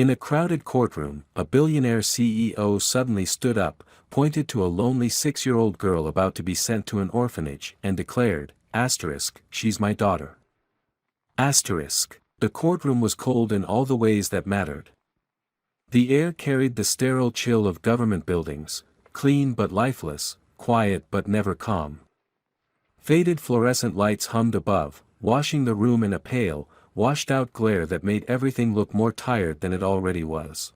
In a crowded courtroom, a billionaire CEO suddenly stood up, pointed to a lonely 6-year-old girl about to be sent to an orphanage, and declared, "She's my daughter." The courtroom was cold in all the ways that mattered. The air carried the sterile chill of government buildings, clean but lifeless, quiet but never calm. Faded fluorescent lights hummed above, washing the room in a pale, washed-out glare that made everything look more tired than it already was.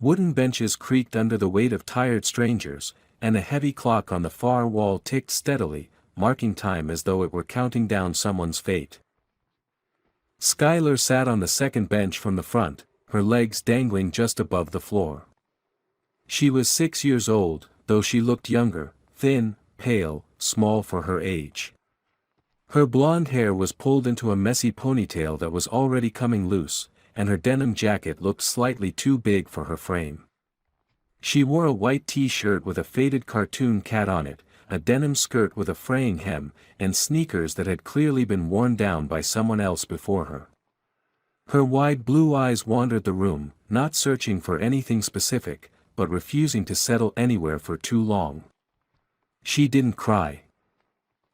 Wooden benches creaked under the weight of tired strangers, and a heavy clock on the far wall ticked steadily, marking time as though it were counting down someone's fate. Skylar sat on the second bench from the front, her legs dangling just above the floor. She was 6 years old, though she looked younger, thin, pale, small for her age. Her blonde hair was pulled into a messy ponytail that was already coming loose, and her denim jacket looked slightly too big for her frame. She wore a white t-shirt with a faded cartoon cat on it, a denim skirt with a fraying hem, and sneakers that had clearly been worn down by someone else before her. Her wide blue eyes wandered the room, not searching for anything specific, but refusing to settle anywhere for too long. She didn't cry.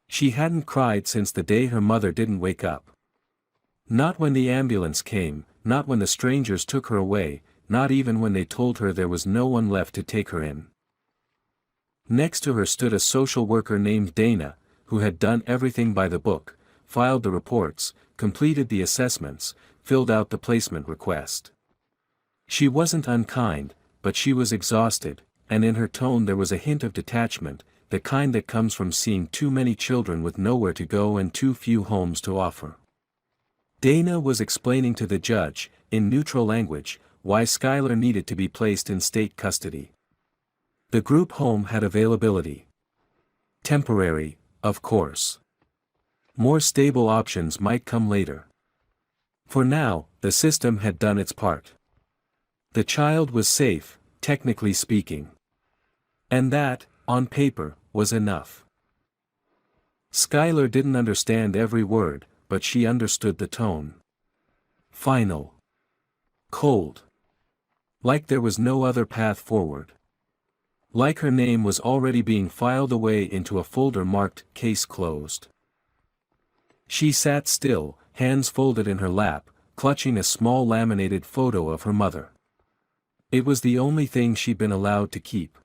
She hadn't cried since the day her mother didn't wake up. Not when the ambulance came, not when the strangers took her away, not even when they told her there was no one left to take her in. Next to her stood a social worker named Dana, who had done everything by the book, filed the reports, completed the assessments, filled out the placement request. She wasn't unkind, but she was exhausted, and in her tone there was a hint of detachment, the kind that comes from seeing too many children with nowhere to go and too few homes to offer. Dana was explaining to the judge, in neutral language, why Skylar needed to be placed in state custody. The group home had availability. Temporary, of course. More stable options might come later. For now, the system had done its part. The child was safe, technically speaking. And that, on paper, was enough. Skylar didn't understand every word, but she understood the tone. Final. Cold. Like there was no other path forward. Like her name was already being filed away into a folder marked "Case Closed." She sat still, hands folded in her lap, clutching a small laminated photo of her mother. It was the only thing she'd been allowed to keep.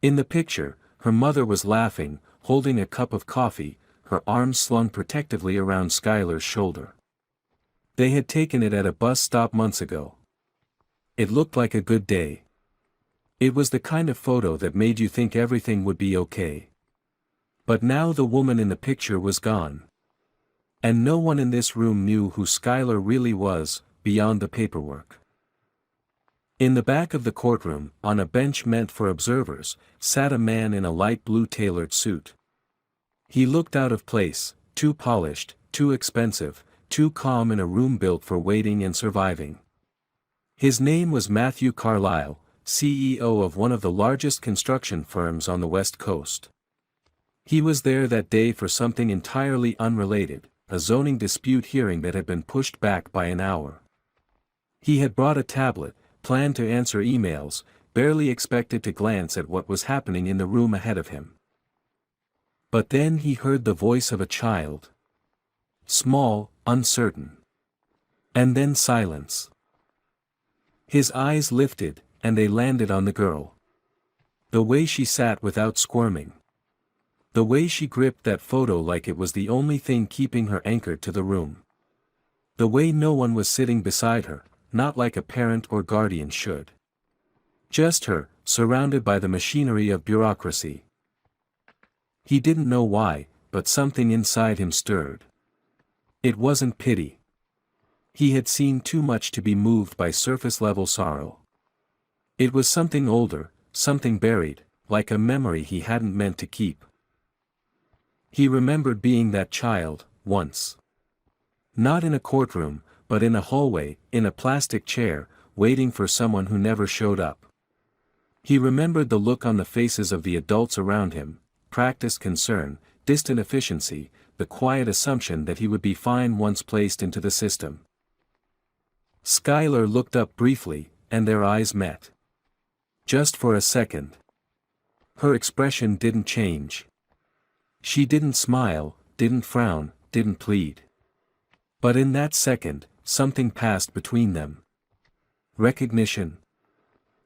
In the picture, her mother was laughing, holding a cup of coffee, her arms slung protectively around Skylar's shoulder. They had taken it at a bus stop months ago. It looked like a good day. It was the kind of photo that made you think everything would be okay. But now the woman in the picture was gone. And no one in this room knew who Skylar really was, beyond the paperwork. In the back of the courtroom, on a bench meant for observers, sat a man in a light blue tailored suit. He looked out of place, too polished, too expensive, too calm in a room built for waiting and surviving. His name was Matthew Carlisle, CEO of one of the largest construction firms on the West Coast. He was there that day for something entirely unrelated, a zoning dispute hearing that had been pushed back by an hour. He had brought a tablet, planned to answer emails, barely expected to glance at what was happening in the room ahead of him. But then he heard the voice of a child. Small, uncertain. And then silence. His eyes lifted, and they landed on the girl. The way she sat without squirming. The way she gripped that photo like it was the only thing keeping her anchored to the room. The way no one was sitting beside her, not like a parent or guardian should. Just her, surrounded by the machinery of bureaucracy. He didn't know why, but something inside him stirred. It wasn't pity. He had seen too much to be moved by surface-level sorrow. It was something older, something buried, like a memory he hadn't meant to keep. He remembered being that child, once. Not in a courtroom, but in a hallway, in a plastic chair, waiting for someone who never showed up. He remembered the look on the faces of the adults around him, practiced concern, distant efficiency, the quiet assumption that he would be fine once placed into the system. Skylar looked up briefly, and their eyes met. Just for a second. Her expression didn't change. She didn't smile, didn't frown, didn't plead. But in that second, something passed between them. Recognition.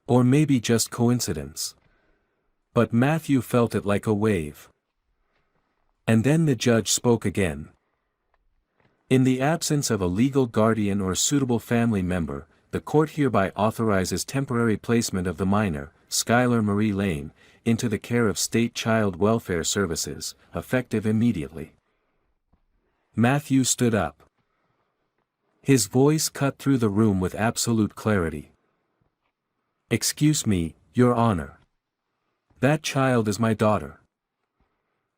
Or maybe just coincidence. But Matthew felt it like a wave. And then the judge spoke again. In the absence of a legal guardian or suitable family member, the court hereby authorizes temporary placement of the minor, Skylar Marie Lane, into the care of State Child Welfare Services, effective immediately. Matthew stood up. His voice cut through the room with absolute clarity. "Excuse me, Your Honor. That child is my daughter."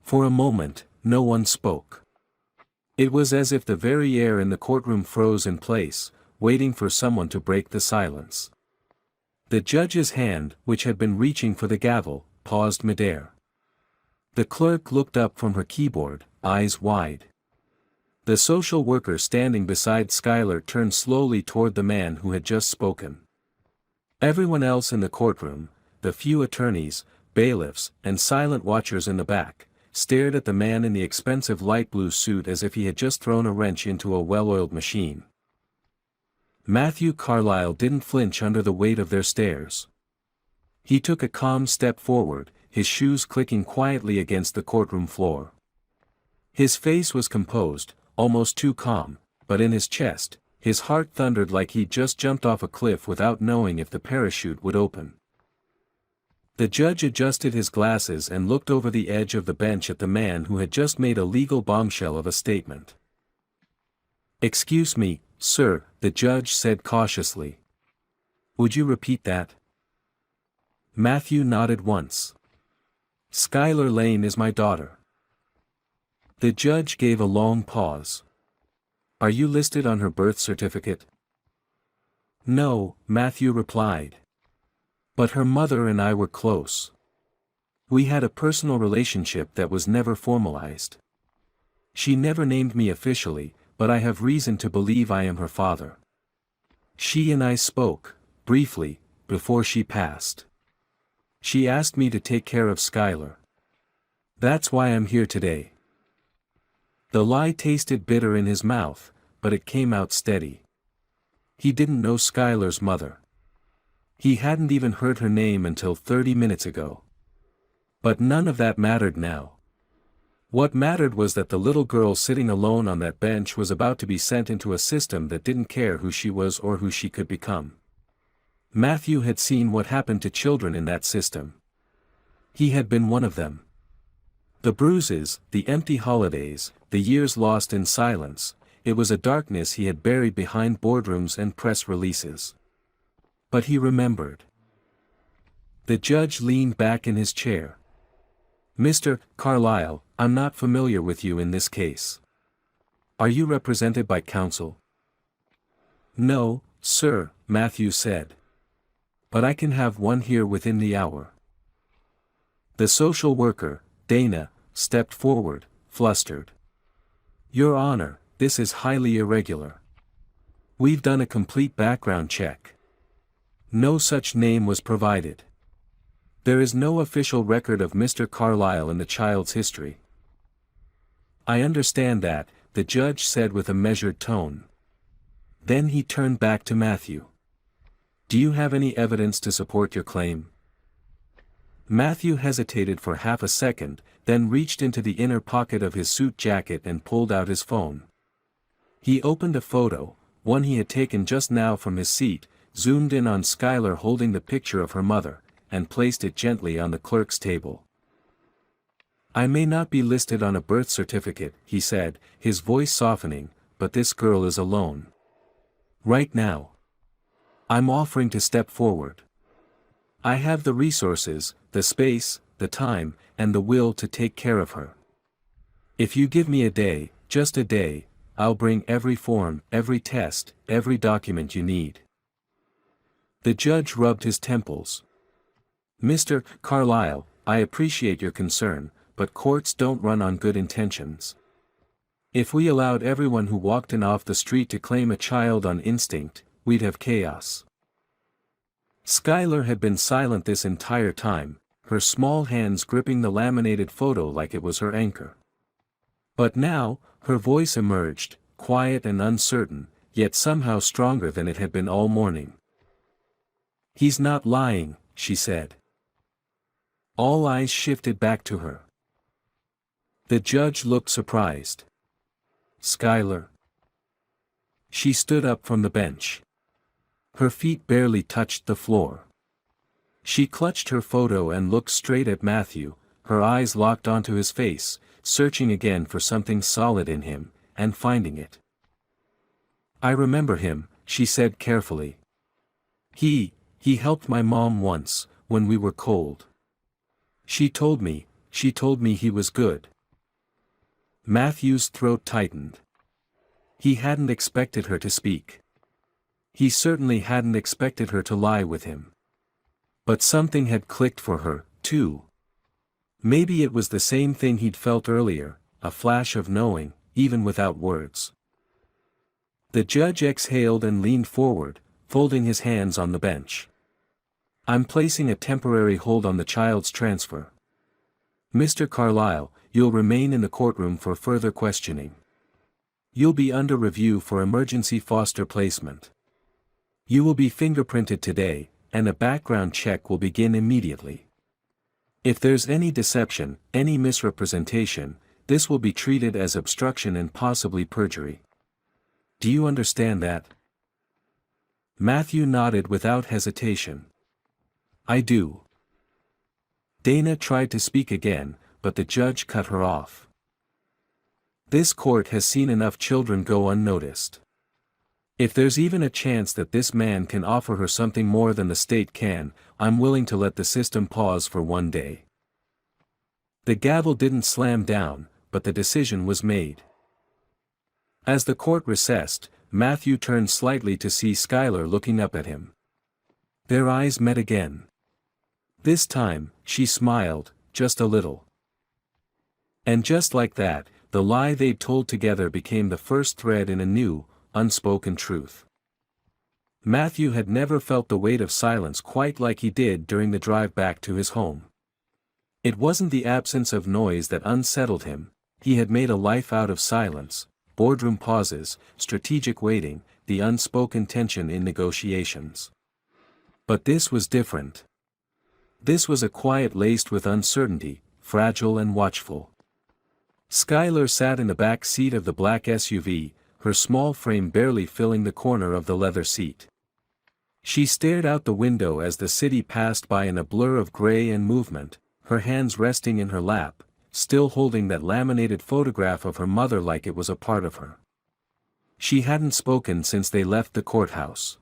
For a moment, no one spoke. It was as if the very air in the courtroom froze in place, waiting for someone to break the silence. The judge's hand, which had been reaching for the gavel, paused midair. The clerk looked up from her keyboard, eyes wide. The social worker standing beside Skylar turned slowly toward the man who had just spoken. Everyone else in the courtroom, the few attorneys, bailiffs, and silent watchers in the back, stared at the man in the expensive light blue suit as if he had just thrown a wrench into a well-oiled machine. Matthew Carlyle didn't flinch under the weight of their stares. He took a calm step forward, his shoes clicking quietly against the courtroom floor. His face was composed, almost too calm, but in his chest, his heart thundered like he'd just jumped off a cliff without knowing if the parachute would open. The judge adjusted his glasses and looked over the edge of the bench at the man who had just made a legal bombshell of a statement. "Excuse me, sir," the judge said cautiously. "Would you repeat that?" Matthew nodded once. "Skylar Lane is my daughter." The judge gave a long pause. "Are you listed on her birth certificate?" "No," Matthew replied. "But her mother and I were close. We had a personal relationship that was never formalized. She never named me officially, but I have reason to believe I am her father. She and I spoke, briefly, before she passed. She asked me to take care of Skylar. That's why I'm here today." The lie tasted bitter in his mouth, but it came out steady. He didn't know Skylar's mother. He hadn't even heard her name until 30 minutes ago. But none of that mattered now. What mattered was that the little girl sitting alone on that bench was about to be sent into a system that didn't care who she was or who she could become. Matthew had seen what happened to children in that system. He had been one of them. The bruises, the empty holidays, the years lost in silence, it was a darkness he had buried behind boardrooms and press releases. But he remembered. The judge leaned back in his chair. "Mr. Carlyle, I'm not familiar with you in this case. Are you represented by counsel?" "No, sir," Matthew said. "But I can have one here within the hour." The social worker, Dana, stepped forward, flustered. "Your Honor, this is highly irregular. We've done a complete background check. No such name was provided. There is no official record of Mr. Carlyle in the child's history." "I understand that," the judge said with a measured tone. Then he turned back to Matthew. "Do you have any evidence to support your claim?" Matthew hesitated for half a second, then reached into the inner pocket of his suit jacket and pulled out his phone. He opened a photo, one he had taken just now from his seat, zoomed in on Skylar holding the picture of her mother, and placed it gently on the clerk's table. "I may not be listed on a birth certificate," he said, his voice softening, "but this girl is alone. Right now. I'm offering to step forward. I have the resources, the space, the time, and the will to take care of her. If you give me a day, just a day, I'll bring every form, every test, every document you need." The judge rubbed his temples. "Mr. Carlyle, I appreciate your concern, but courts don't run on good intentions. If we allowed everyone who walked in off the street to claim a child on instinct, we'd have chaos. Skylar had been silent this entire time, her small hands gripping the laminated photo like it was her anchor. But now, her voice emerged, quiet and uncertain, yet somehow stronger than it had been all morning. "He's not lying," she said. All eyes shifted back to her. The judge looked surprised. "Skylar." She stood up from the bench. Her feet barely touched the floor. She clutched her photo and looked straight at Matthew, her eyes locked onto his face, searching again for something solid in him, and finding it. "I remember him," she said carefully. He helped my mom once, when we were cold. She told me he was good." Matthew's throat tightened. He hadn't expected her to speak. He certainly hadn't expected her to lie with him. But something had clicked for her, too. Maybe it was the same thing he'd felt earlier, a flash of knowing, even without words. The judge exhaled and leaned forward, folding his hands on the bench. "I'm placing a temporary hold on the child's transfer. Mr. Carlisle, you'll remain in the courtroom for further questioning. You'll be under review for emergency foster placement. You will be fingerprinted today, and a background check will begin immediately. If there's any deception, any misrepresentation, this will be treated as obstruction and possibly perjury. Do you understand that?" Matthew nodded without hesitation. "I do." Dana tried to speak again, but the judge cut her off. "This court has seen enough children go unnoticed. If there's even a chance that this man can offer her something more than the state can, I'm willing to let the system pause for one day." The gavel didn't slam down, but the decision was made. As the court recessed, Matthew turned slightly to see Skylar looking up at him. Their eyes met again. This time, she smiled, just a little. And just like that, the lie they'd told together became the first thread in a new, unspoken truth. Matthew had never felt the weight of silence quite like he did during the drive back to his home. It wasn't the absence of noise that unsettled him, he had made a life out of silence, boardroom pauses, strategic waiting, the unspoken tension in negotiations. But this was different. This was a quiet laced with uncertainty, fragile and watchful. Skylar sat in the back seat of the black SUV, her small frame barely filling the corner of the leather seat. She stared out the window as the city passed by in a blur of gray and movement, her hands resting in her lap, still holding that laminated photograph of her mother like it was a part of her. She hadn't spoken since they left the courthouse.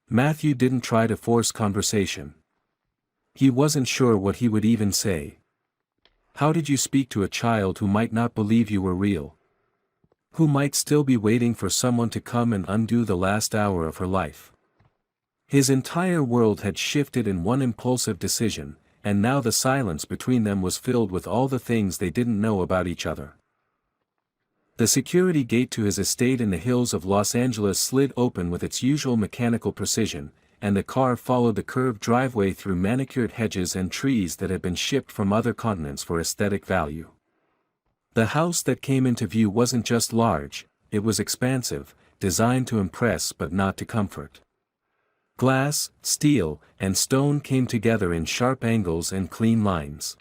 Matthew didn't try to force conversation. He wasn't sure what he would even say. How did you speak to a child who might not believe you were real? Who might still be waiting for someone to come and undo the last hour of her life? His entire world had shifted in one impulsive decision, and now the silence between them was filled with all the things they didn't know about each other. The security gate to his estate in the hills of Los Angeles slid open with its usual mechanical precision, and the car followed the curved driveway through manicured hedges and trees that had been shipped from other continents for aesthetic value. The house that came into view wasn't just large, it was expansive, designed to impress but not to comfort. Glass, steel, and stone came together in sharp angles and clean lines.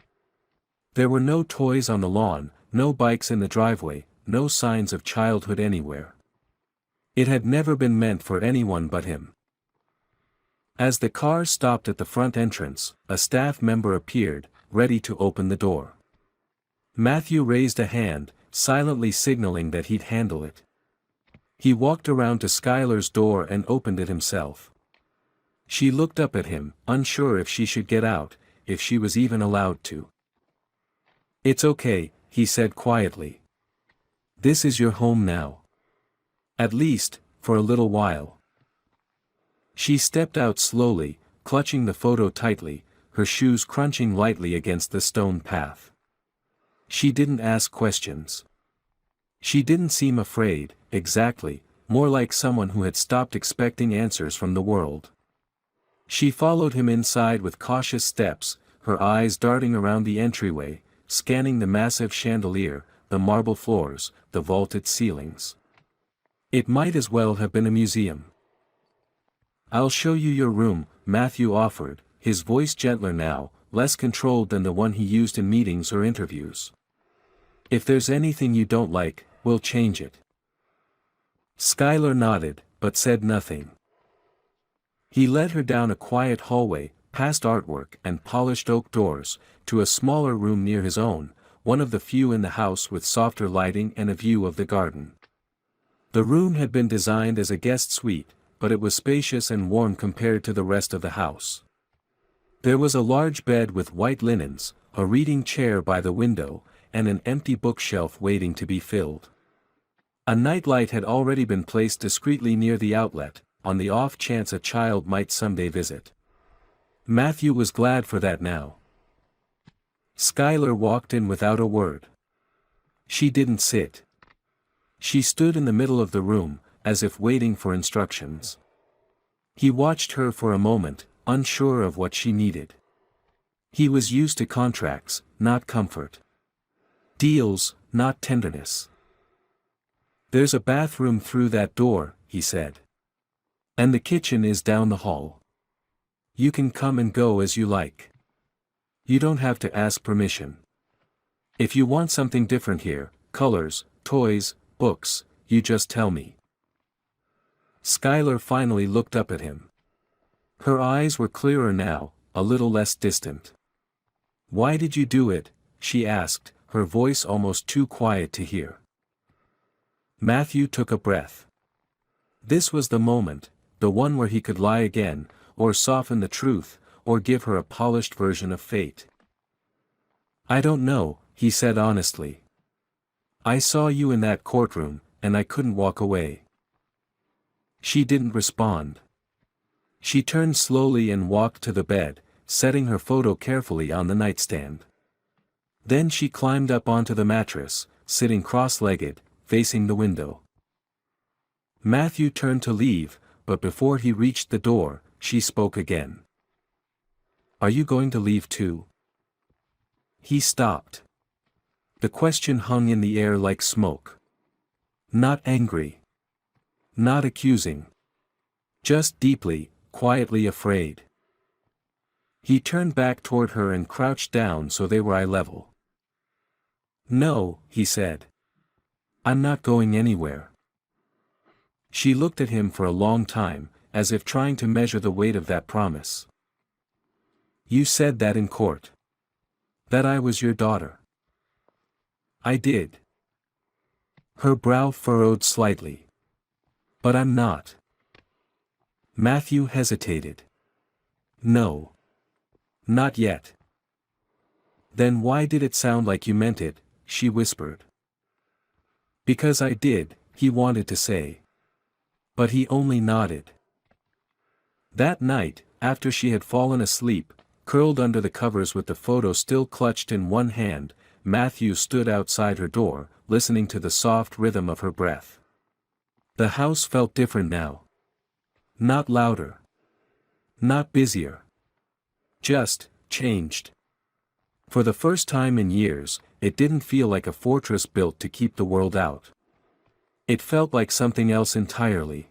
There were no toys on the lawn, no bikes in the driveway, no signs of childhood anywhere. It had never been meant for anyone but him. As the car stopped at the front entrance, a staff member appeared, ready to open the door. Matthew raised a hand, silently signaling that he'd handle it. He walked around to Skylar's door and opened it himself. She looked up at him, unsure if she should get out, if she was even allowed to. "It's okay," he said quietly. "This is your home now. At least, for a little while." She stepped out slowly, clutching the photo tightly, her shoes crunching lightly against the stone path. She didn't ask questions. She didn't seem afraid, exactly, more like someone who had stopped expecting answers from the world. She followed him inside with cautious steps, her eyes darting around the entryway, scanning the massive chandelier, the marble floors, the vaulted ceilings. It might as well have been a museum. "I'll show you your room," Matthew offered, his voice gentler now, less controlled than the one he used in meetings or interviews. "If there's anything you don't like, we'll change it." Skylar nodded, but said nothing. He led her down a quiet hallway, past artwork and polished oak doors, to a smaller room near his own, one of the few in the house with softer lighting and a view of the garden. The room had been designed as a guest suite, but it was spacious and warm compared to the rest of the house. There was a large bed with white linens, a reading chair by the window, and an empty bookshelf waiting to be filled. A nightlight had already been placed discreetly near the outlet, on the off chance a child might someday visit. Matthew was glad for that now. Skylar walked in without a word. She didn't sit. She stood in the middle of the room, as if waiting for instructions. He watched her for a moment, unsure of what she needed. He was used to contracts, not comfort. Deals, not tenderness. "There's a bathroom through that door," he said. "And the kitchen is down the hall. You can come and go as you like. You don't have to ask permission. If you want something different here, colors, toys, books, you just tell me." Skylar finally looked up at him. Her eyes were clearer now, a little less distant. "Why did you do it?" she asked, her voice almost too quiet to hear. Matthew took a breath. This was the moment, the one where he could lie again, or soften the truth, or give her a polished version of fate. "I don't know," he said honestly. "I saw you in that courtroom, and I couldn't walk away." She didn't respond. She turned slowly and walked to the bed, setting her photo carefully on the nightstand. Then she climbed up onto the mattress, sitting cross-legged, facing the window. Matthew turned to leave, but before he reached the door, she spoke again. "Are you going to leave too?" He stopped. The question hung in the air like smoke. Not angry. Not accusing. Just deeply, quietly afraid. He turned back toward her and crouched down so they were eye level. "No," he said. "I'm not going anywhere." She looked at him for a long time, as if trying to measure the weight of that promise. "You said that in court. That I was your daughter." "I did." Her brow furrowed slightly. "But I'm not." Matthew hesitated. "No. Not yet." "Then why did it sound like you meant it?" she whispered. "Because I did," he wanted to say. But he only nodded. That night, after she had fallen asleep, curled under the covers with the photo still clutched in one hand, Matthew stood outside her door, listening to the soft rhythm of her breath. The house felt different now. Not louder. Not busier. Just, changed. For the first time in years, it didn't feel like a fortress built to keep the world out. It felt like something else entirely.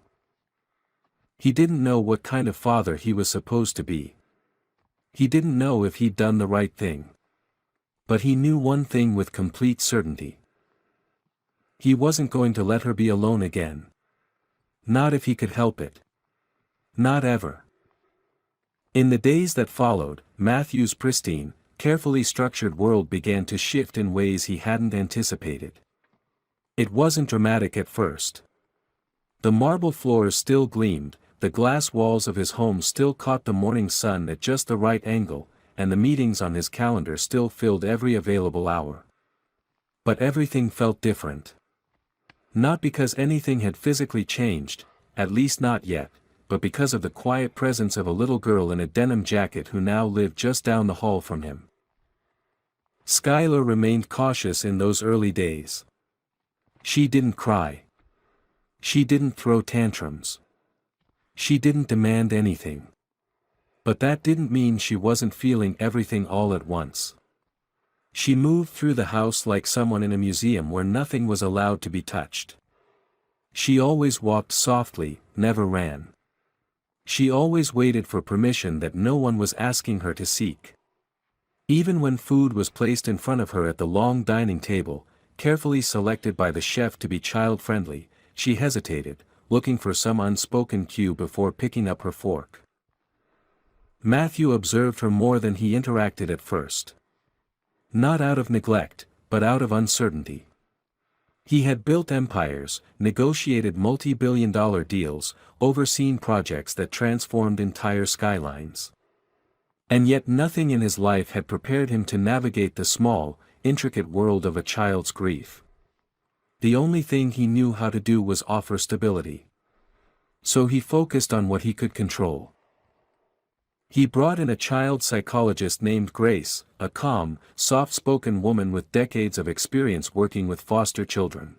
He didn't know what kind of father he was supposed to be. He didn't know if he'd done the right thing. But he knew one thing with complete certainty. He wasn't going to let her be alone again. Not if he could help it. Not ever. In the days that followed, Matthew's pristine, carefully structured world began to shift in ways he hadn't anticipated. It wasn't dramatic at first. The marble floors still gleamed, the glass walls of his home still caught the morning sun at just the right angle, and the meetings on his calendar still filled every available hour. But everything felt different. Not because anything had physically changed, at least not yet, but because of the quiet presence of a little girl in a denim jacket who now lived just down the hall from him. Skylar remained cautious in those early days. She didn't cry. She didn't throw tantrums. She didn't demand anything. But that didn't mean she wasn't feeling everything all at once. She moved through the house like someone in a museum where nothing was allowed to be touched. She always walked softly, never ran. She always waited for permission that no one was asking her to seek. Even when food was placed in front of her at the long dining table, carefully selected by the chef to be child-friendly, she hesitated, looking for some unspoken cue before picking up her fork. Matthew observed her more than he interacted at first. Not out of neglect, but out of uncertainty. He had built empires, negotiated multi-billion-dollar deals, overseen projects that transformed entire skylines. And yet nothing in his life had prepared him to navigate the small, intricate world of a child's grief. The only thing he knew how to do was offer stability. So he focused on what he could control. He brought in a child psychologist named Grace, a calm, soft-spoken woman with decades of experience working with foster children.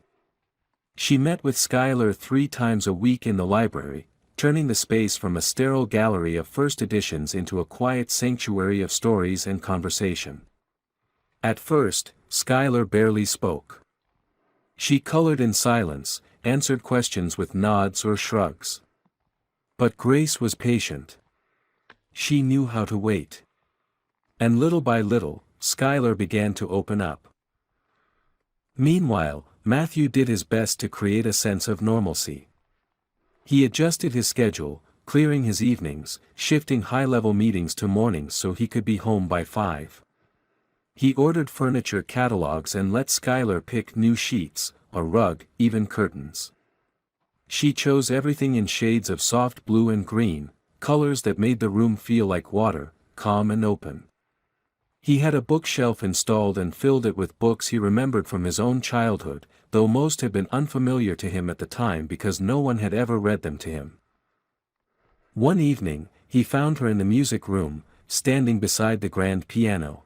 She met with Skylar 3 times a week in the library, turning the space from a sterile gallery of first editions into a quiet sanctuary of stories and conversation. At first, Skylar barely spoke. She colored in silence, answered questions with nods or shrugs. But Grace was patient. She knew how to wait. And little by little, Skylar began to open up. Meanwhile, Matthew did his best to create a sense of normalcy. He adjusted his schedule, clearing his evenings, shifting high-level meetings to mornings so he could be home by 5. He ordered furniture catalogs and let Skylar pick new sheets, a rug, even curtains. She chose everything in shades of soft blue and green, colors that made the room feel like water, calm and open. He had a bookshelf installed and filled it with books he remembered from his own childhood, though most had been unfamiliar to him at the time because no one had ever read them to him. One evening, he found her in the music room, standing beside the grand piano.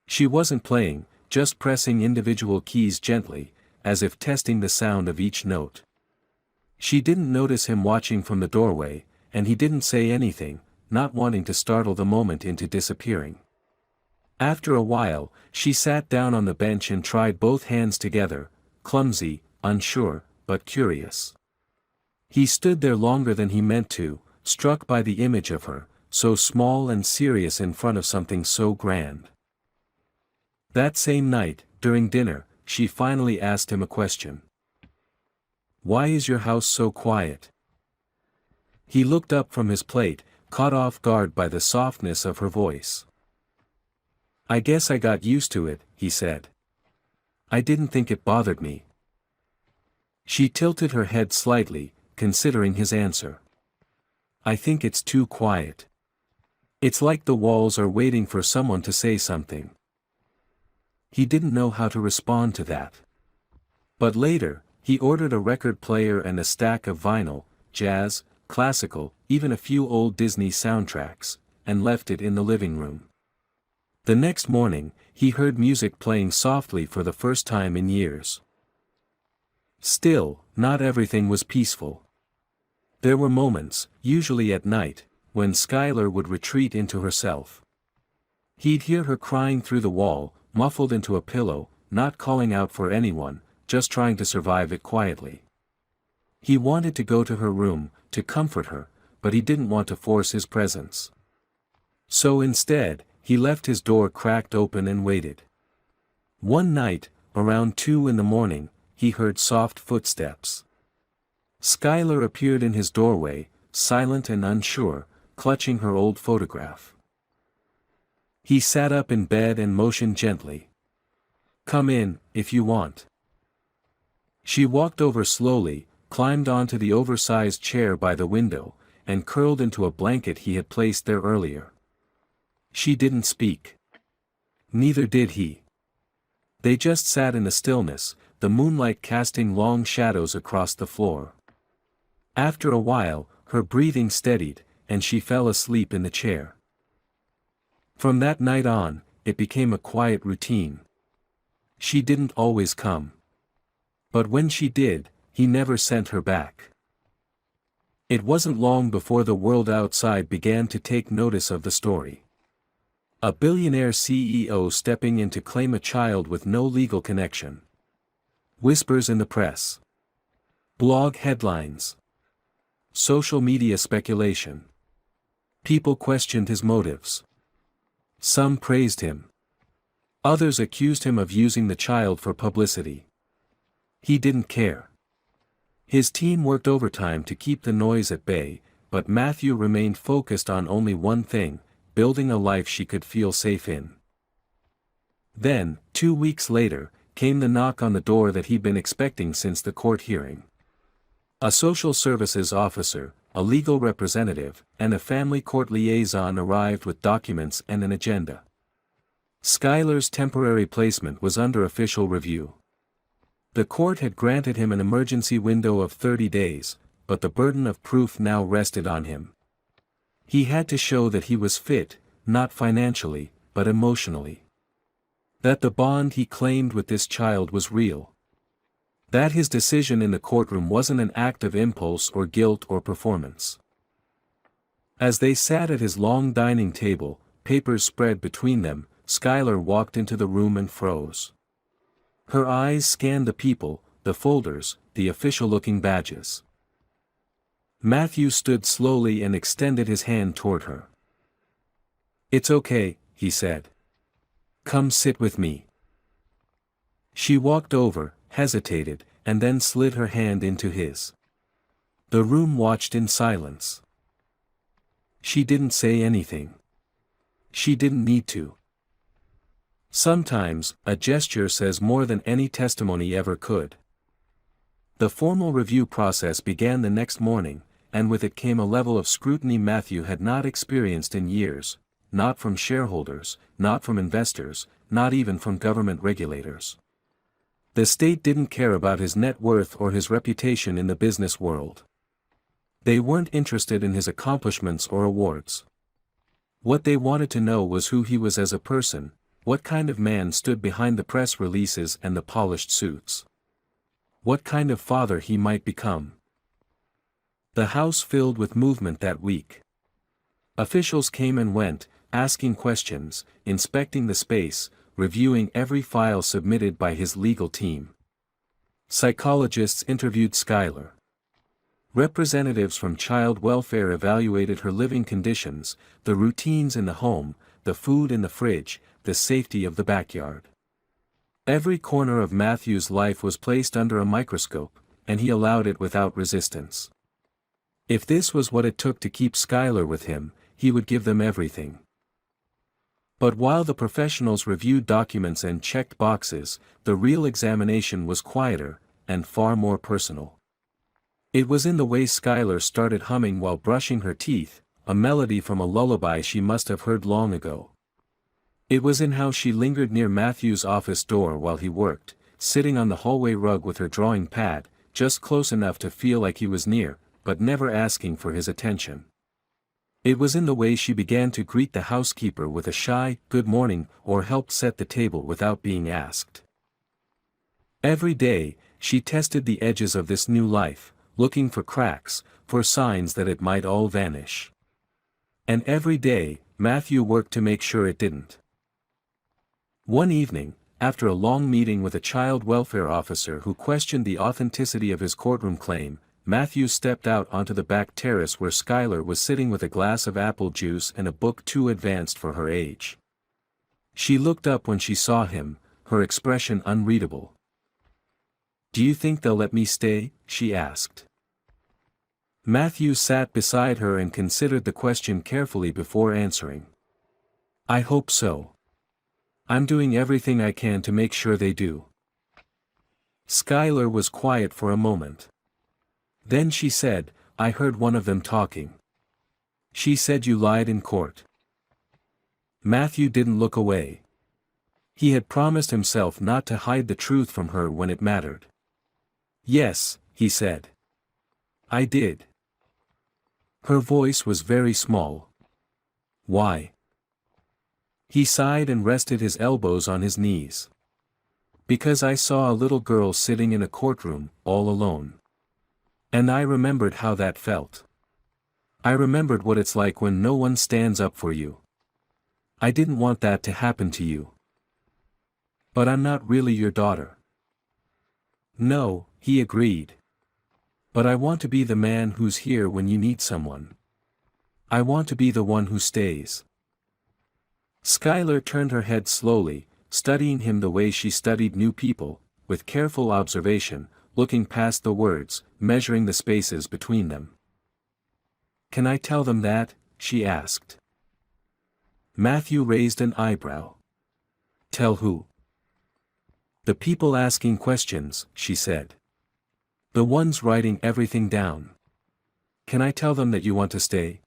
She wasn't playing, just pressing individual keys gently, as if testing the sound of each note. She didn't notice him watching from the doorway, and he didn't say anything, not wanting to startle the moment into disappearing. After a while, she sat down on the bench and tried both hands together, clumsy, unsure, but curious. He stood there longer than he meant to, struck by the image of her, so small and serious in front of something so grand. That same night, during dinner, she finally asked him a question. "Why is your house so quiet?" He looked up from his plate, caught off guard by the softness of her voice. "I guess I got used to it," he said. "I didn't think it bothered me." She tilted her head slightly, considering his answer. "I think it's too quiet. It's like the walls are waiting for someone to say something." He didn't know how to respond to that. But later, he ordered a record player and a stack of vinyl, jazz, classical, even a few old Disney soundtracks, and left it in the living room. The next morning, he heard music playing softly for the first time in years. Still, not everything was peaceful. There were moments, usually at night, when Skylar would retreat into herself. He'd hear her crying through the wall, muffled into a pillow, not calling out for anyone, just trying to survive it quietly. He wanted to go to her room, to comfort her, but he didn't want to force his presence. So instead, he left his door cracked open and waited. One night, around 2 in the morning, he heard soft footsteps. Skylar appeared in his doorway, silent and unsure, clutching her old photograph. He sat up in bed and motioned gently. "Come in, if you want." She walked over slowly, climbed onto the oversized chair by the window, and curled into a blanket he had placed there earlier. She didn't speak. Neither did he. They just sat in the stillness, the moonlight casting long shadows across the floor. After a while, her breathing steadied, and she fell asleep in the chair. From that night on, it became a quiet routine. She didn't always come. But when she did, he never sent her back. It wasn't long before the world outside began to take notice of the story. A billionaire CEO stepping in to claim a child with no legal connection. Whispers in the press. Blog headlines. Social media speculation. People questioned his motives. Some praised him. Others accused him of using the child for publicity. He didn't care. His team worked overtime to keep the noise at bay, but Matthew remained focused on only one thing: building a life she could feel safe in. Then, 2 weeks later, came the knock on the door that he'd been expecting since the court hearing. A social services officer, a legal representative, and a family court liaison arrived with documents and an agenda. Skylar's temporary placement was under official review. The court had granted him an emergency window of 30 days, but the burden of proof now rested on him. He had to show that he was fit, not financially, but emotionally. That the bond he claimed with this child was real. That his decision in the courtroom wasn't an act of impulse or guilt or performance. As they sat at his long dining table, papers spread between them, Skylar walked into the room and froze. Her eyes scanned the people, the folders, the official-looking badges. Matthew stood slowly and extended his hand toward her. "It's okay," he said. "Come sit with me." She walked over, hesitated, and then slid her hand into his. The room watched in silence. She didn't say anything. She didn't need to. Sometimes, a gesture says more than any testimony ever could. The formal review process began the next morning, and with it came a level of scrutiny Matthew had not experienced in years, not from shareholders, not from investors, not even from government regulators. The state didn't care about his net worth or his reputation in the business world. They weren't interested in his accomplishments or awards. What they wanted to know was who he was as a person. What kind of man stood behind the press releases and the polished suits? What kind of father he might become? The house filled with movement that week. Officials came and went, asking questions, inspecting the space, reviewing every file submitted by his legal team. Psychologists interviewed Skylar. Representatives from child welfare evaluated her living conditions, the routines in the home, the food in the fridge, the safety of the backyard. Every corner of Matthew's life was placed under a microscope, and he allowed it without resistance. If this was what it took to keep Skylar with him, he would give them everything. But while the professionals reviewed documents and checked boxes, the real examination was quieter, and far more personal. It was in the way Skylar started humming while brushing her teeth, a melody from a lullaby she must have heard long ago. It was in how she lingered near Matthew's office door while he worked, sitting on the hallway rug with her drawing pad, just close enough to feel like he was near, but never asking for his attention. It was in the way she began to greet the housekeeper with a shy, "good morning," or helped set the table without being asked. Every day, she tested the edges of this new life, looking for cracks, for signs that it might all vanish. And every day, Matthew worked to make sure it didn't. One evening, after a long meeting with a child welfare officer who questioned the authenticity of his courtroom claim, Matthew stepped out onto the back terrace where Skylar was sitting with a glass of apple juice and a book too advanced for her age. She looked up when she saw him, her expression unreadable. "Do you think they'll let me stay?" she asked. Matthew sat beside her and considered the question carefully before answering. "I hope so. I'm doing everything I can to make sure they do." Skylar was quiet for a moment. Then she said, "I heard one of them talking. She said you lied in court." Matthew didn't look away. He had promised himself not to hide the truth from her when it mattered. "Yes," he said. "I did." Her voice was very small. "Why?" He sighed and rested his elbows on his knees. "Because I saw a little girl sitting in a courtroom, all alone. And I remembered how that felt. I remembered what it's like when no one stands up for you. I didn't want that to happen to you. But I'm not really your daughter. No, he agreed. But I want to be the man who's here when you need someone. I want to be the one who stays. Skylar turned her head slowly, studying him the way she studied new people, with careful observation, looking past the words, measuring the spaces between them. Can I tell them that? She asked. Matthew raised an eyebrow. Tell who? The people asking questions, she said. The ones writing everything down. Can I tell them that you want to stay?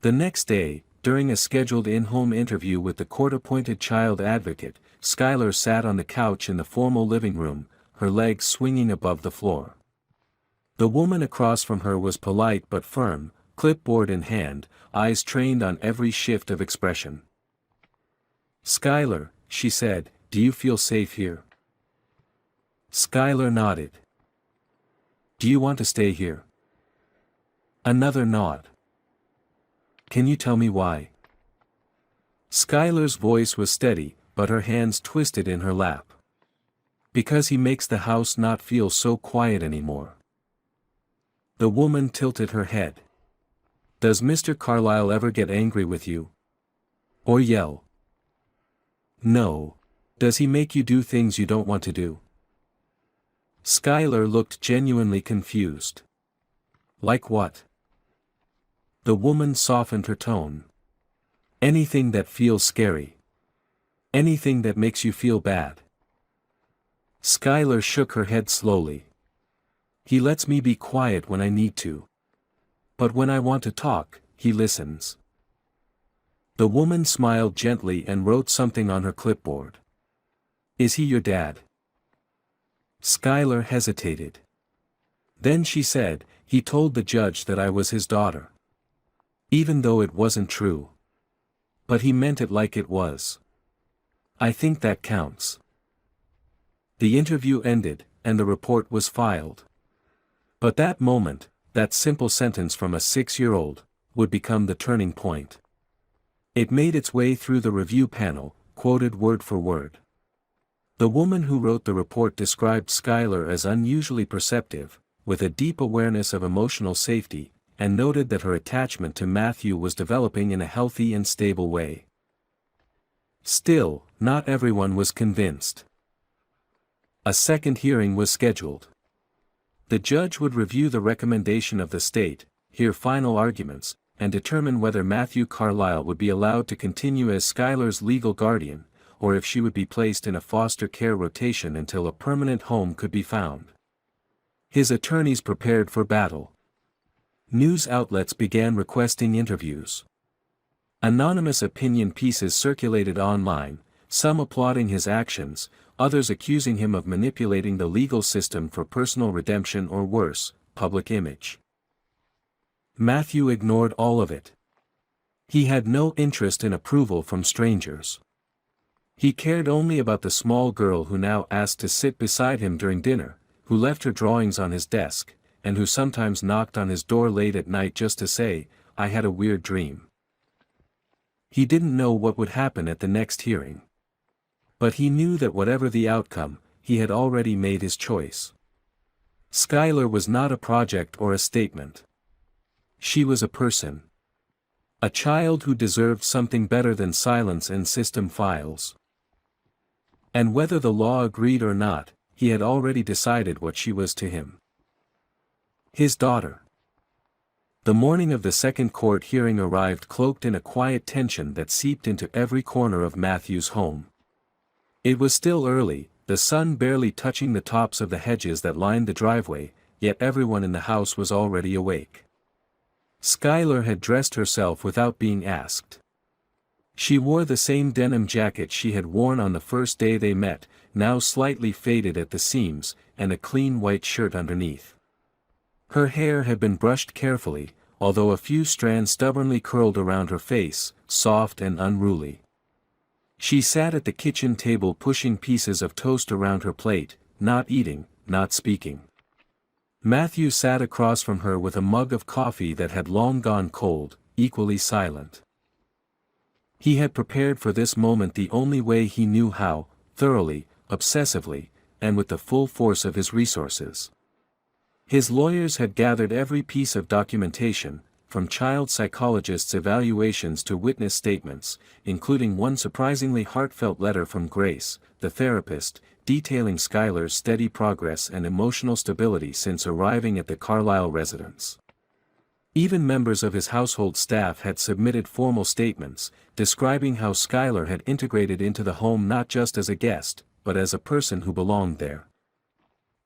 The next day, during a scheduled in-home interview with the court-appointed child advocate, Skylar sat on the couch in the formal living room, her legs swinging above the floor. The woman across from her was polite but firm, clipboard in hand, eyes trained on every shift of expression. Skylar, she said, do you feel safe here? Skylar nodded. Do you want to stay here? Another nod. Can you tell me why? Skylar's voice was steady, but her hands twisted in her lap. Because he makes the house not feel so quiet anymore. The woman tilted her head. Does Mr. Carlyle ever get angry with you? Or yell? No. Does he make you do things you don't want to do? Skylar looked genuinely confused. Like what? The woman softened her tone. Anything that feels scary. Anything that makes you feel bad. Skylar shook her head slowly. He lets me be quiet when I need to. But when I want to talk, he listens. The woman smiled gently and wrote something on her clipboard. Is he your dad? Skylar hesitated. Then she said, he told the judge that I was his daughter. Even though it wasn't true. But he meant it like it was. I think that counts. The interview ended, and the report was filed. But that moment, that simple sentence from a 6-year-old, would become the turning point. It made its way through the review panel, quoted word for word. The woman who wrote the report described Skylar as unusually perceptive, with a deep awareness of emotional safety, and noted that her attachment to Matthew was developing in a healthy and stable way. Still, not everyone was convinced. A second hearing was scheduled. The judge would review the recommendation of the state, hear final arguments, and determine whether Matthew Carlyle would be allowed to continue as Skylar's legal guardian, or if she would be placed in a foster care rotation until a permanent home could be found. His attorneys prepared for battle. News outlets began requesting interviews. Anonymous opinion pieces circulated online, some applauding his actions, others accusing him of manipulating the legal system for personal redemption or worse, public image. Matthew ignored all of it. He had no interest in approval from strangers. He cared only about the small girl who now asked to sit beside him during dinner, who left her drawings on his desk, and who sometimes knocked on his door late at night just to say, I had a weird dream. He didn't know what would happen at the next hearing. But he knew that whatever the outcome, he had already made his choice. Skylar was not a project or a statement. She was a person. A child who deserved something better than silence and system files. And whether the law agreed or not, he had already decided what she was to him. His daughter. The morning of the second court hearing arrived cloaked in a quiet tension that seeped into every corner of Matthew's home. It was still early, the sun barely touching the tops of the hedges that lined the driveway, yet everyone in the house was already awake. Skylar had dressed herself without being asked. She wore the same denim jacket she had worn on the first day they met, now slightly faded at the seams, and a clean white shirt underneath. Her hair had been brushed carefully, although a few strands stubbornly curled around her face, soft and unruly. She sat at the kitchen table pushing pieces of toast around her plate, not eating, not speaking. Matthew sat across from her with a mug of coffee that had long gone cold, equally silent. He had prepared for this moment the only way he knew how, thoroughly, obsessively, and with the full force of his resources. His lawyers had gathered every piece of documentation, from child psychologists' evaluations to witness statements, including one surprisingly heartfelt letter from Grace, the therapist, detailing Skylar's steady progress and emotional stability since arriving at the Carlisle residence. Even members of his household staff had submitted formal statements, describing how Skylar had integrated into the home not just as a guest, but as a person who belonged there.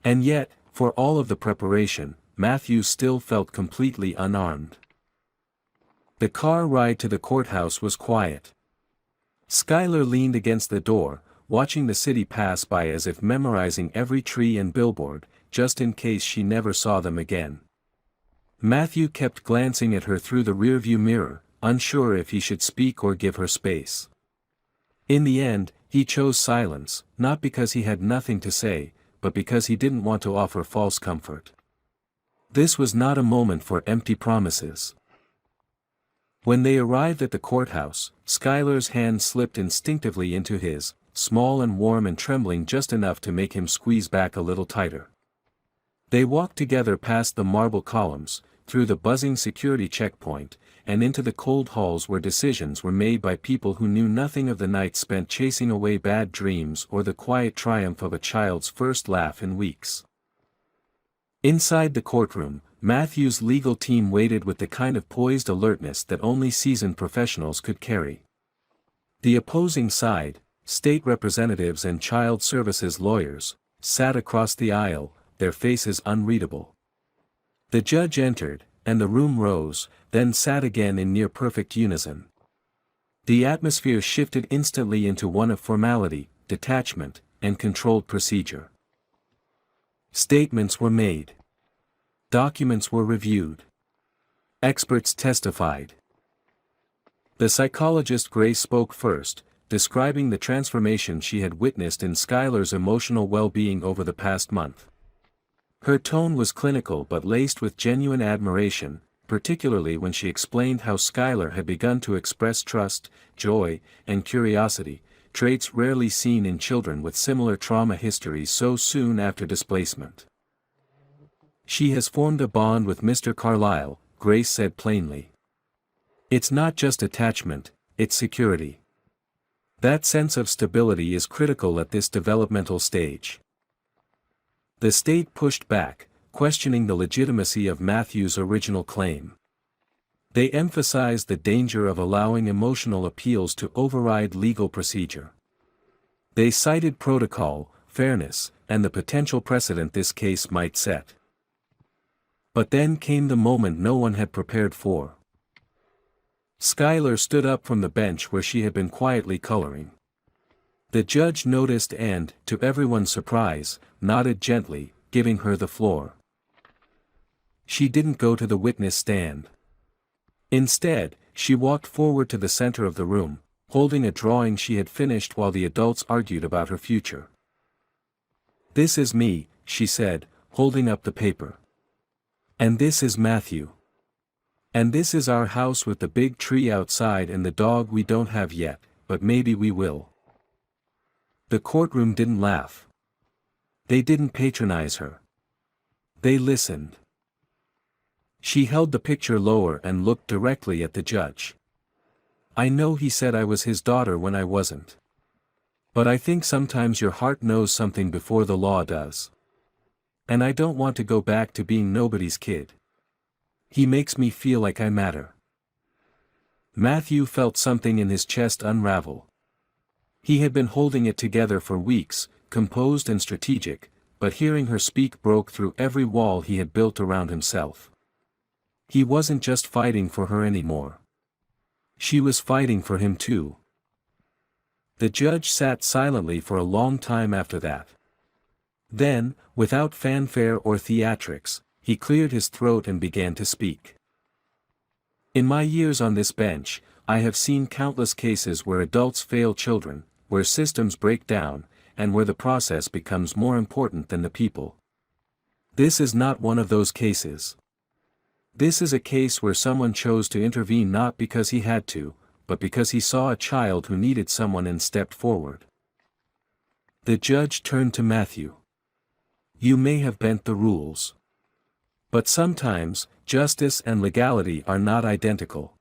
And yet, for all of the preparation, Matthew still felt completely unarmed. The car ride to the courthouse was quiet. Skylar leaned against the door, watching the city pass by as if memorizing every tree and billboard, just in case she never saw them again. Matthew kept glancing at her through the rearview mirror, unsure if he should speak or give her space. In the end, he chose silence, not because he had nothing to say, but because he didn't want to offer false comfort. This was not a moment for empty promises. When they arrived at the courthouse, Skylar's hand slipped instinctively into his, small and warm and trembling just enough to make him squeeze back a little tighter. They walked together past the marble columns, through the buzzing security checkpoint, and into the cold halls where decisions were made by people who knew nothing of the nights spent chasing away bad dreams or the quiet triumph of a child's first laugh in weeks. Inside the courtroom, Matthew's legal team waited with the kind of poised alertness that only seasoned professionals could carry. The opposing side, state representatives and child services lawyers, sat across the aisle, their faces unreadable. The judge entered, and the room rose, then sat again in near-perfect unison. The atmosphere shifted instantly into one of formality, detachment, and controlled procedure. Statements were made. Documents were reviewed. Experts testified. The psychologist Grace spoke first, describing the transformation she had witnessed in Skylar's emotional well-being over the past month. Her tone was clinical but laced with genuine admiration, particularly when she explained how Skylar had begun to express trust, joy, and curiosity, traits rarely seen in children with similar trauma histories so soon after displacement. She has formed a bond with Mr. Carlisle, Grace said plainly. It's not just attachment, it's security. That sense of stability is critical at this developmental stage. The state pushed back, questioning the legitimacy of Matthew's original claim. They emphasized the danger of allowing emotional appeals to override legal procedure. They cited protocol, fairness, and the potential precedent this case might set. But then came the moment no one had prepared for. Skylar stood up from the bench where she had been quietly coloring. The judge noticed and, to everyone's surprise, nodded gently, giving her the floor. She didn't go to the witness stand. Instead, she walked forward to the center of the room, holding a drawing she had finished while the adults argued about her future. "This is me," she said, holding up the paper. "And this is Matthew. And this is our house with the big tree outside and the dog we don't have yet, but maybe we will." The courtroom didn't laugh. They didn't patronize her. They listened. She held the picture lower and looked directly at the judge. "I know he said I was his daughter when I wasn't. But I think sometimes your heart knows something before the law does. And I don't want to go back to being nobody's kid. He makes me feel like I matter." Matthew felt something in his chest unravel. He had been holding it together for weeks, composed and strategic, but hearing her speak broke through every wall he had built around himself. He wasn't just fighting for her anymore. She was fighting for him too. The judge sat silently for a long time after that. Then, without fanfare or theatrics, he cleared his throat and began to speak. "In my years on this bench, I have seen countless cases where adults fail children, where systems break down, and where the process becomes more important than the people. This is not one of those cases. This is a case where someone chose to intervene not because he had to, but because he saw a child who needed someone and stepped forward. The judge turned to Matthew. You may have bent the rules. But sometimes, justice and legality are not identical.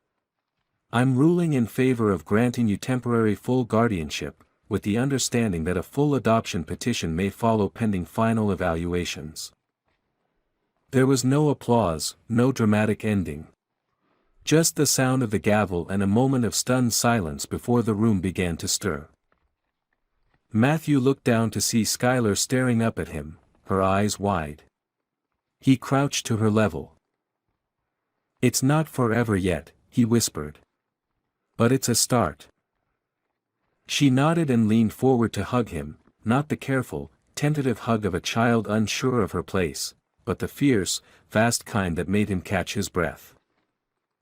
I'm ruling in favor of granting you temporary full guardianship, with the understanding that a full adoption petition may follow pending final evaluations. There was no applause, no dramatic ending. Just the sound of the gavel and a moment of stunned silence before the room began to stir. Matthew looked down to see Skylar staring up at him, her eyes wide. He crouched to her level. It's not forever yet, he whispered. But it's a start. She nodded and leaned forward to hug him, not the careful, tentative hug of a child unsure of her place, but the fierce, fast kind that made him catch his breath.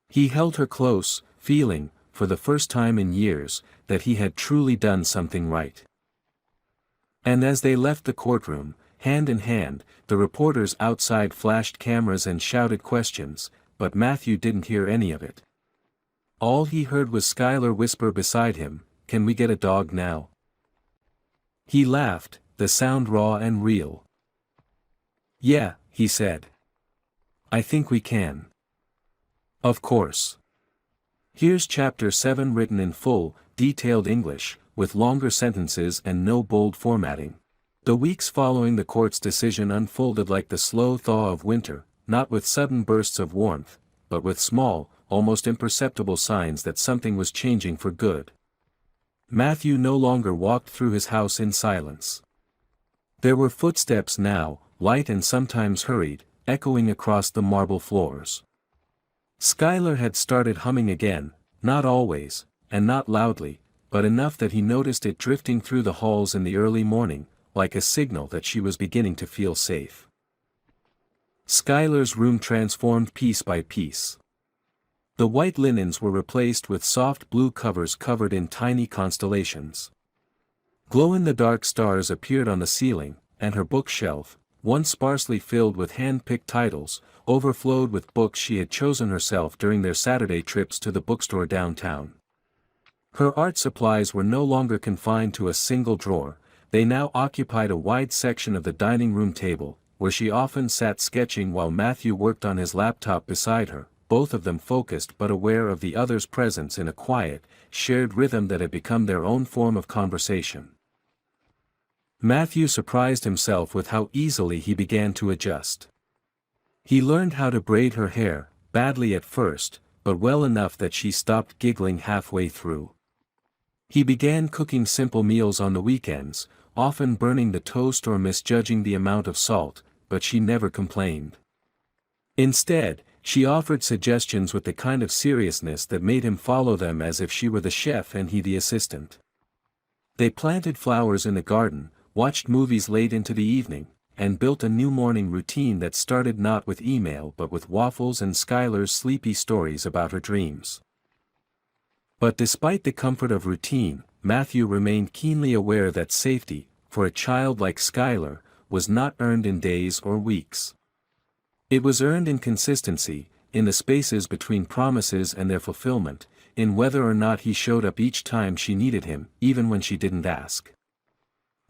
He held her close, feeling, for the first time in years, that he had truly done something right. And as they left the courtroom, hand in hand, the reporters outside flashed cameras and shouted questions, but Matthew didn't hear any of it. All he heard was Skylar whisper beside him, "Can we get a dog now?" He laughed, the sound raw and real. "Yeah," he said. "I think we can." "Of course. Here's Chapter 7 written in full, detailed English, with longer sentences and no bold formatting." The weeks following the court's decision unfolded like the slow thaw of winter, not with sudden bursts of warmth, but with small, almost imperceptible signs that something was changing for good. Matthew no longer walked through his house in silence. There were footsteps now, light and sometimes hurried, echoing across the marble floors. Skylar had started humming again, not always, and not loudly, but enough that he noticed it drifting through the halls in the early morning, like a signal that she was beginning to feel safe. Skylar's room transformed piece by piece. The white linens were replaced with soft blue covers covered in tiny constellations. Glow-in-the-dark stars appeared on the ceiling, and her bookshelf, once sparsely filled with hand-picked titles, overflowed with books she had chosen herself during their Saturday trips to the bookstore downtown. Her art supplies were no longer confined to a single drawer. They now occupied a wide section of the dining room table, where she often sat sketching while Matthew worked on his laptop beside her, both of them focused but aware of the other's presence in a quiet, shared rhythm that had become their own form of conversation. Matthew surprised himself with how easily he began to adjust. He learned how to braid her hair, badly at first, but well enough that she stopped giggling halfway through. He began cooking simple meals on the weekends, often burning the toast or misjudging the amount of salt, but she never complained. Instead, she offered suggestions with the kind of seriousness that made him follow them as if she were the chef and he the assistant. They planted flowers in the garden, watched movies late into the evening, and built a new morning routine that started not with email but with waffles and Skylar's sleepy stories about her dreams. But despite the comfort of routine, Matthew remained keenly aware that safety, for a child like Skylar, was not earned in days or weeks. It was earned in consistency, in the spaces between promises and their fulfillment, in whether or not he showed up each time she needed him, even when she didn't ask.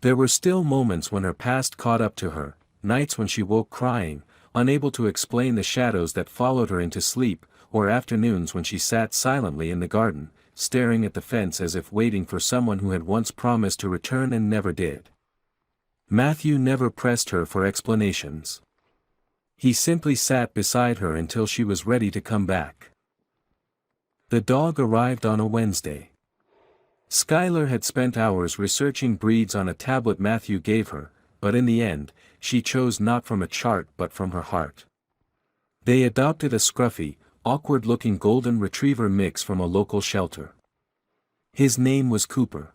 There were still moments when her past caught up to her, nights when she woke crying, unable to explain the shadows that followed her into sleep, or afternoons when she sat silently in the garden, staring at the fence as if waiting for someone who had once promised to return and never did. Matthew never pressed her for explanations. He simply sat beside her until she was ready to come back. The dog arrived on a Wednesday. Skylar had spent hours researching breeds on a tablet Matthew gave her, but in the end, she chose not from a chart but from her heart. They adopted a scruffy, awkward-looking golden retriever mix from a local shelter. His name was Cooper.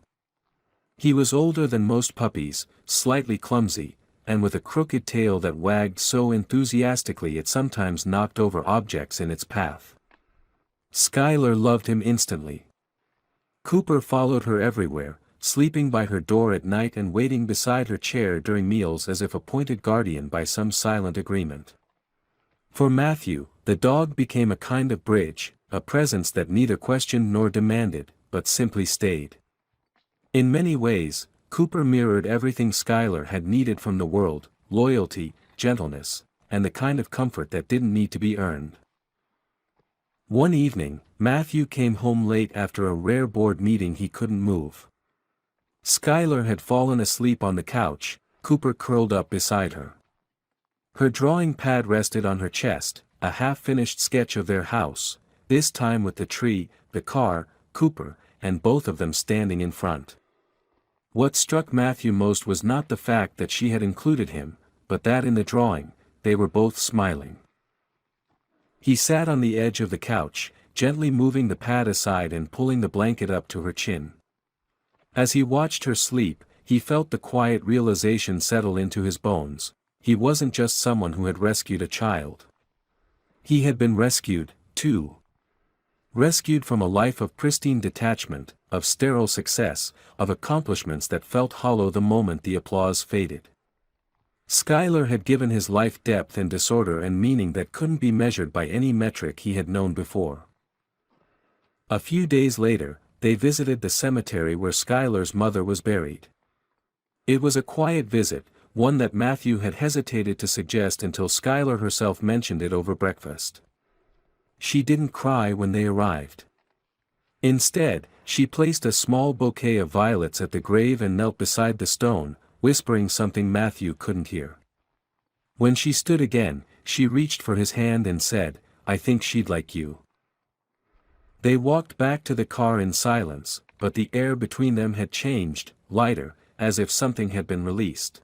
He was older than most puppies, slightly clumsy, and with a crooked tail that wagged so enthusiastically it sometimes knocked over objects in its path. Skylar loved him instantly. Cooper followed her everywhere, sleeping by her door at night and waiting beside her chair during meals as if appointed guardian by some silent agreement. For Matthew, the dog became a kind of bridge, a presence that neither questioned nor demanded, but simply stayed. In many ways, Cooper mirrored everything Skylar had needed from the world: loyalty, gentleness, and the kind of comfort that didn't need to be earned. One evening, Matthew came home late after a rare board meeting he couldn't move. Skylar had fallen asleep on the couch, Cooper curled up beside her. Her drawing pad rested on her chest, a half-finished sketch of their house, this time with the tree, the car, Cooper, and both of them standing in front. What struck Matthew most was not the fact that she had included him, but that in the drawing, they were both smiling. He sat on the edge of the couch, gently moving the pad aside and pulling the blanket up to her chin. As he watched her sleep, he felt the quiet realization settle into his bones: he wasn't just someone who had rescued a child. He had been rescued, too. Rescued from a life of pristine detachment, of sterile success, of accomplishments that felt hollow the moment the applause faded. Skylar had given his life depth and disorder and meaning that couldn't be measured by any metric he had known before. A few days later, they visited the cemetery where Skylar's mother was buried. It was a quiet visit, one that Matthew had hesitated to suggest until Skylar herself mentioned it over breakfast. She didn't cry when they arrived. Instead, she placed a small bouquet of violets at the grave and knelt beside the stone, whispering something Matthew couldn't hear. When she stood again, she reached for his hand and said, "I think she'd like you." They walked back to the car in silence, but the air between them had changed, lighter, as if something had been released.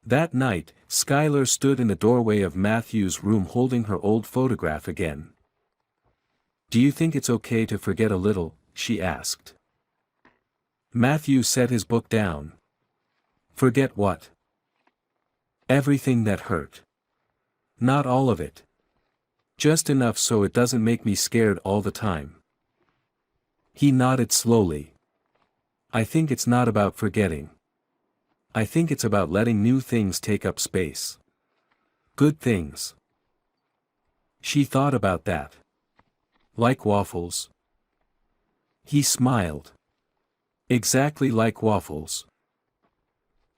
That night, Skylar stood in the doorway of Matthew's room holding her old photograph again. "Do you think it's okay to forget a little?" she asked. Matthew set his book down. "Forget what?" "Everything that hurt. Not all of it. Just enough so it doesn't make me scared all the time." He nodded slowly. "I think it's not about forgetting. I think it's about letting new things take up space. Good things." She thought about that. "Like waffles?" He smiled. "Exactly like waffles."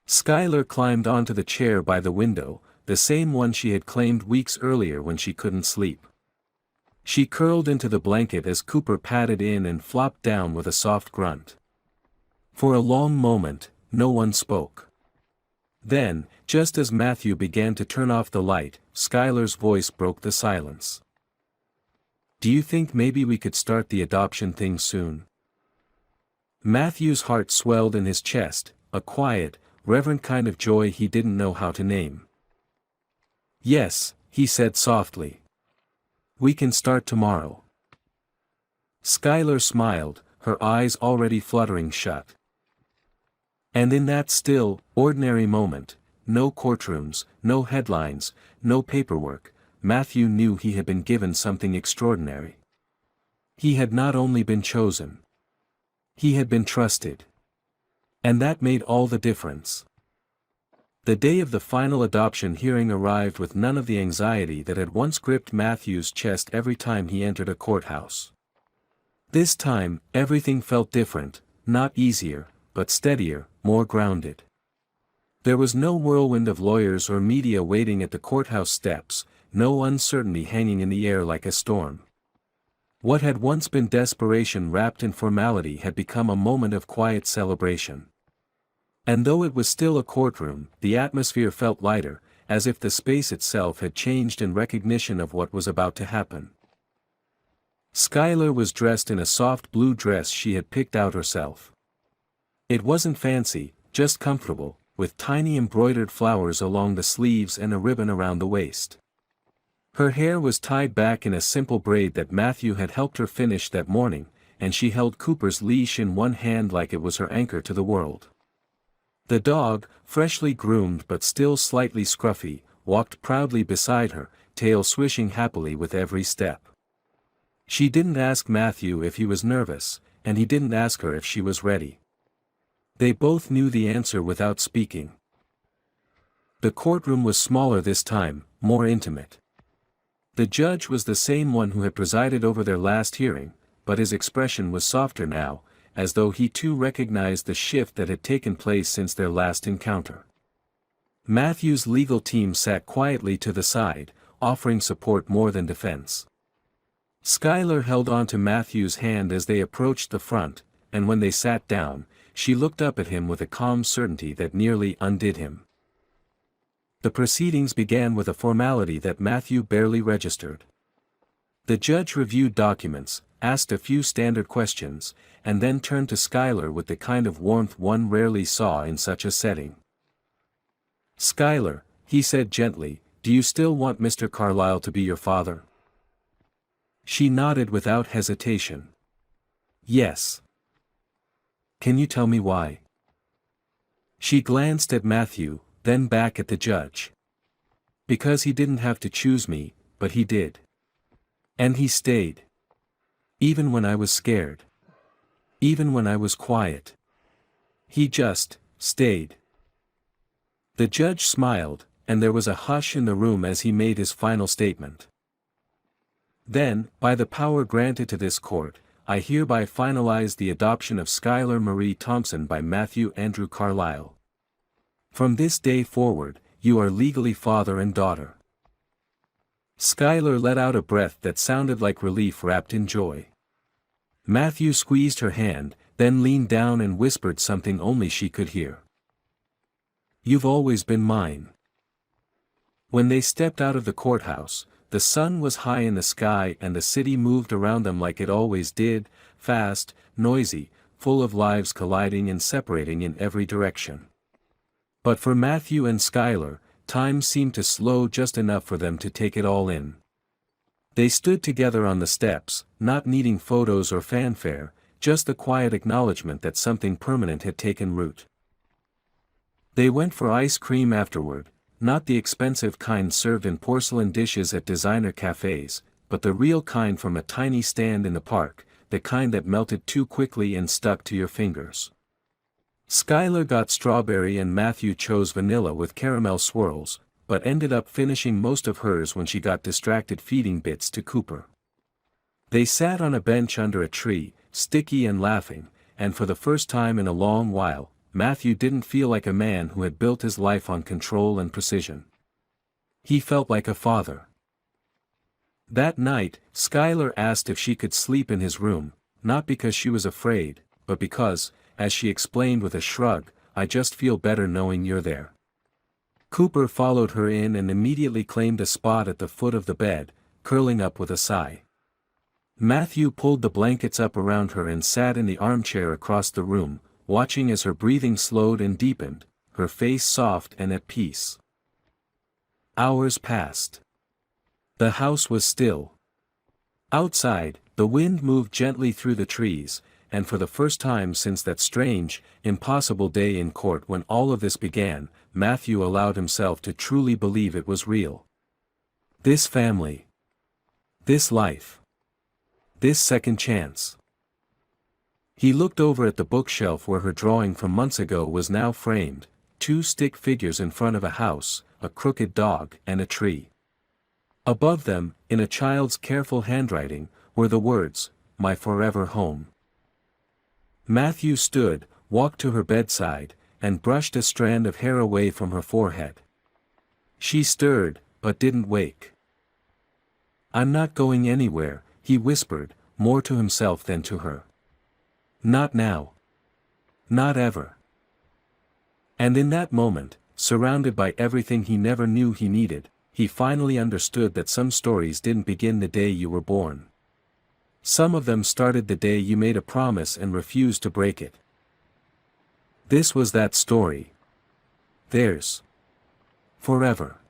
Skylar climbed onto the chair by the window, the same one she had claimed weeks earlier when she couldn't sleep. She curled into the blanket as Cooper padded in and flopped down with a soft grunt. For a long moment, no one spoke. Then, just as Matthew began to turn off the light, Skylar's voice broke the silence. "Do you think maybe we could start the adoption thing soon?" Matthew's heart swelled in his chest, a quiet, reverent kind of joy he didn't know how to name. "Yes," he said softly. "We can start tomorrow." Skylar smiled, her eyes already fluttering shut. And in that still, ordinary moment, no courtrooms, no headlines, no paperwork, Matthew knew he had been given something extraordinary. He had not only been chosen. He had been trusted. And that made all the difference. The day of the final adoption hearing arrived with none of the anxiety that had once gripped Matthew's chest every time he entered a courthouse. This time, everything felt different, not easier, but steadier, more grounded. There was no whirlwind of lawyers or media waiting at the courthouse steps, no uncertainty hanging in the air like a storm. What had once been desperation wrapped in formality had become a moment of quiet celebration. And though it was still a courtroom, the atmosphere felt lighter, as if the space itself had changed in recognition of what was about to happen. Skylar was dressed in a soft blue dress she had picked out herself. It wasn't fancy, just comfortable, with tiny embroidered flowers along the sleeves and a ribbon around the waist. Her hair was tied back in a simple braid that Matthew had helped her finish that morning, and she held Cooper's leash in one hand like it was her anchor to the world. The dog, freshly groomed but still slightly scruffy, walked proudly beside her, tail swishing happily with every step. She didn't ask Matthew if he was nervous, and he didn't ask her if she was ready. They both knew the answer without speaking. The courtroom was smaller this time, more intimate. The judge was the same one who had presided over their last hearing, but his expression was softer now, as though he too recognized the shift that had taken place since their last encounter. Matthew's legal team sat quietly to the side, offering support more than defense. Skylar held on to Matthew's hand as they approached the front, and when they sat down, she looked up at him with a calm certainty that nearly undid him. The proceedings began with a formality that Matthew barely registered. The judge reviewed documents, asked a few standard questions, and then turned to Skylar with the kind of warmth one rarely saw in such a setting. "Skylar," he said gently, "do you still want Mr. Carlyle to be your father?" She nodded without hesitation. "Yes." "Can you tell me why?" She glanced at Matthew, then back at the judge. "Because he didn't have to choose me, but he did. And he stayed. Even when I was scared. Even when I was quiet. He just stayed." The judge smiled, and there was a hush in the room as he made his final statement. "Then, by the power granted to this court, I hereby finalize the adoption of Skylar Marie Thompson by Matthew Andrew Carlyle. From this day forward, you are legally father and daughter." Skylar let out a breath that sounded like relief wrapped in joy. Matthew squeezed her hand, then leaned down and whispered something only she could hear. "You've always been mine." When they stepped out of the courthouse, the sun was high in the sky and the city moved around them like it always did, fast, noisy, full of lives colliding and separating in every direction. But for Matthew and Skylar, time seemed to slow just enough for them to take it all in. They stood together on the steps, not needing photos or fanfare, just the quiet acknowledgement that something permanent had taken root. They went for ice cream afterward, not the expensive kind served in porcelain dishes at designer cafes, but the real kind from a tiny stand in the park, the kind that melted too quickly and stuck to your fingers. Skylar got strawberry and Matthew chose vanilla with caramel swirls, but ended up finishing most of hers when she got distracted feeding bits to Cooper. They sat on a bench under a tree, sticky and laughing, and for the first time in a long while, Matthew didn't feel like a man who had built his life on control and precision. He felt like a father. That night, Skylar asked if she could sleep in his room, not because she was afraid, but because, as she explained with a shrug, "I just feel better knowing you're there." Cooper followed her in and immediately claimed a spot at the foot of the bed, curling up with a sigh. Matthew pulled the blankets up around her and sat in the armchair across the room, watching as her breathing slowed and deepened, her face soft and at peace. Hours passed. The house was still. Outside, the wind moved gently through the trees, and for the first time since that strange, impossible day in court when all of this began, Matthew allowed himself to truly believe it was real. This family. This life. This second chance. He looked over at the bookshelf where her drawing from months ago was now framed, two stick figures in front of a house, a crooked dog and a tree. Above them, in a child's careful handwriting, were the words, "My forever home." Matthew stood, walked to her bedside, and brushed a strand of hair away from her forehead. She stirred, but didn't wake. "I'm not going anywhere," he whispered, more to himself than to her. "Not now. Not ever." And in that moment, surrounded by everything he never knew he needed, he finally understood that some stories didn't begin the day you were born. Some of them started the day you made a promise and refused to break it. This was that story. Theirs. Forever.